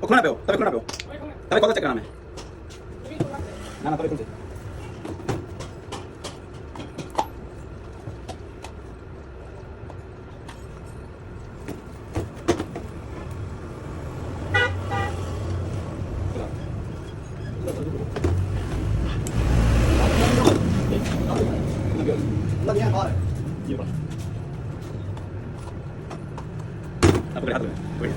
খুলে না পেও তবে খুলে না পেও তবে কত টাকা নামে না না তবে খুলছে Apa lihat tuh? Wih.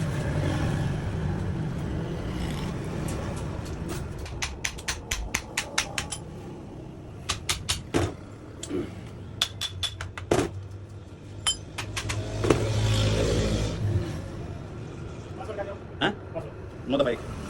Hah? Mau apa baik?